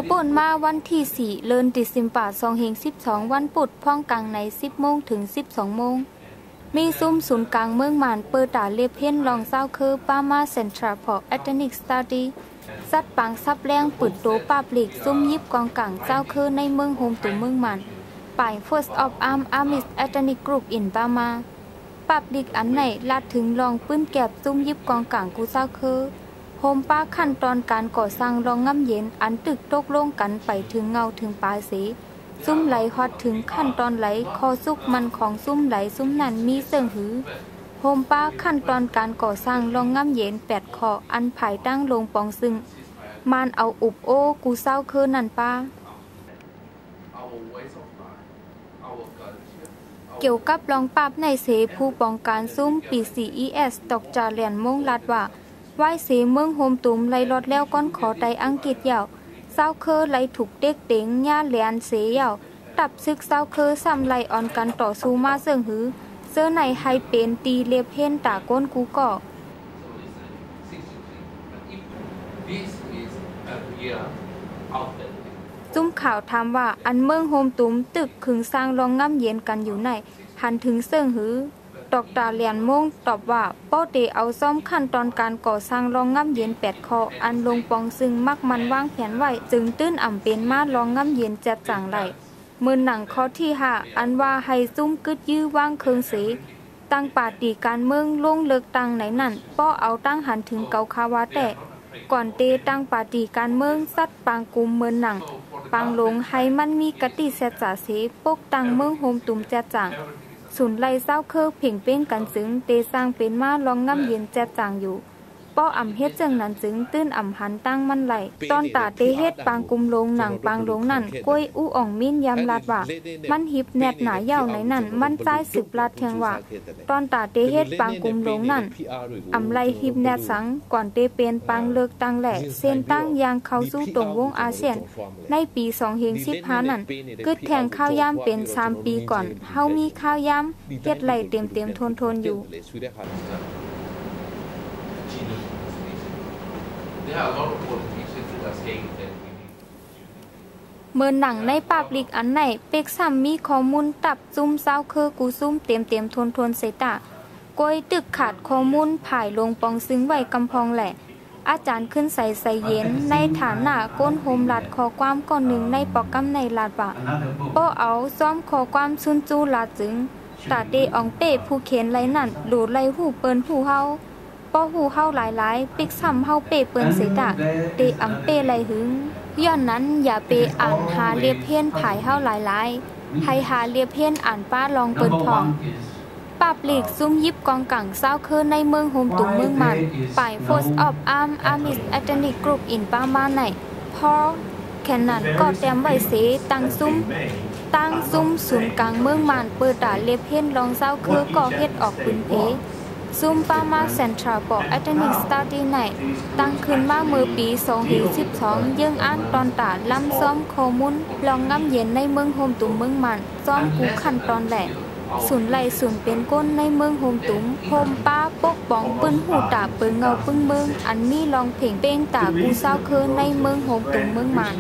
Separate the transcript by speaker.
Speaker 1: อป่นมาวันที่4เดือนตุลาคม2012วันพุธพ้องกลางใน10 โมงถึง 12 โมงมีซุ้มศูนย์กลางเมืองหมานเปิดตาเลียบเพี้ยนลองเศร้าคือปามาเซ็นทรัลพอร์ตแอตแลนติกสตาดี้สัตว์ปังซับแรงปืดโตปาบลิกซุ้มยิบกองกลางเจ้าคือในเมืองโฮมตุ่มเมืองหมันป่าย First of Arm Armies Ethnic Group in Burma ปาบลิกอันไหนลาดถึงลองปื้นแก็บซุ้มยิบกองกลางกูเจ้าคือโฮมป้าขั้นตอนการก่อสร้างรองง่ำเย็นอันตึกตกลงกันไปถึงเงาถึงปลายสีซุ้มไหลฮอดถึงขั้นตอนไหลคอซุกมันของซุ้มไหลซุ้มนั้นมีเสื่องหือโฮมป้าขั้นตอนการก่อสร้างรองง่ำเย็น8 ข้ออันภายตั้งลงปองซึ่งมานเอาอุบโอกูเศร้าคือนั่นป้าเกี่ยวกับรองปราบในเสผู้ป้องกันซุ้มปี CES ตกจาเลียนมงลัดว่าไหวเสเมืองโฮมตุ่มไล่รถแล้วก้อนขอไตอังกฤษยาวเศร้าเคอไล่ถูกเด็กเต็งย่าเลียนเสยาวตับซึกเศร้าเคอซ้ำไล่อ่อนกันต่อสู้มาเสื่องหือเสื้อในไฮเป็นตีเล็บเพ่นตาก้นกูก่อซุ้มข่าวถามว่าอันเมืองโฮมตุ่มตึกขึงสร้างรองง่ำเย็นกันอยู่ไหนหันถึงเสื่องหือดอกตาเลียนมงตอบว่าป้อเตเอาซ่อมขั้นตอนการก่อสร้างรองง่ำเย็น8 ข้ออันลงปองซึ่งมักมันวางแผนไว้จึงตื้นอ่ำเป็นมารองง่ำเย็นจัดจังไหลมือหนังข้อที่5อันว่าให้ซุ่มกึดยื้อว่างเคืองเสตั้งปาร์ตี้การเมืองลงเลิกตั้งไหนนั่นป้อเอาตั้งหันถึงเกาคาวาแต่ก่อนเตตั้งปาร์ตี้การเมืองสัตว์ปางกุมเมืองหนังปางลงให้มันมีกติเสจ่าเสปกตั้งเมืองโฮมตุ่มจัดจังศูนย์ไล่เศร้าเคอเพ่งเป้งกันซึ้งเตสร้างเป็นมาลองง่ำเย็นแจ๊จางอยู่ป้ออ่ำเฮ็ดจังนั้นซึ้งตื้นอ่ำหันตั้งมันไหลตอนตาเตเฮ็ดปางกุมลงหนังปางลงนั่นกล้วยอู้อ่องมิ้นยำลาดว่ามันหิบแนดหนาเย่าไหนนั่นมันใจสืบลาดเทียงว่าตอนตาเตเฮ็ดปางกุมลงนั่นอ่ำไล่หิบแนดสังก่อนเตเป็นปางเลิกตั้งแหล่เส้นตั้งยางเข้าสู่ตรงวงอาเซียนในปี2015นั่นกึดแข่งข้าวย่ำเป็น3 ปีก่อนเฮามีข้าวย่ำเฮ็ดไหลเต็มทนอยู่เมื่อหนังในปาบลิกอันไหนเป็กซ้ำมีข้อมูลตับซุ่มเศร้าคือกูซุ่มเต็มทนเสตากวยตึกขาดข้อมูลผายลงปองซึ้งไว้กำพองแหละอาจารย์ขึ้นใส่เย็นในฐานะก้นโฮมลัดขอความก่อนหนึ่งในโปรแกรมในลาดว่าป้อเอาซ้อมขอความซุนจูลาจึงตาเตอองเป้ผู้เขียนไรนั่นโดดไรหูเปิ้นหูเฮาป้อหูเฮาหลายปิกซ้ำเฮาเป้เปิ้นเสตาเตอำเป้ไรหึงย้อนนั้นอย่าเปอ่านหาเรียบเพี้ยนผายเฮาหลายให้หาเรียบเพี้ยนอ่านป้าลองเปิ้นทองปาบลิกซุ่มยิบกองกังเศร้าคือในเมืองโฮมตุ่มเมืองมันป่าย Force of Arm Armies Ethnic Group in Burma ไหนพอแค่นั้นก็เตรียมไว้เสตั้งซุ่มศูนย์กลางเมืองมันเปิดตาเลียบเพี้ยนลองเศร้าคือก่อเฮ็ดออกปืนเพซุ่มปามาเซ็นทรัลพอร์ตแอตแลนติกสตาดี้ไหนตั้งขึ้นมาเมื่อปี2012ยังอ่านตอนตาล้ำซ้อมข้อมูลลองง่ำเย็นในเมืองโฮมตุ่มเมืองมันซ้อมกูขั้นตอนแหละศูนย์ไหลศูนย์เป็นก้นในเมืองโฮมตุ่มโฮมป้าปกป้องปืนหูตาปืนเงาปึ้งเมืองอันมีลองเพ่งเป้งตากูเศร้าคือในเมืองโฮมตุ่มเมืองมัน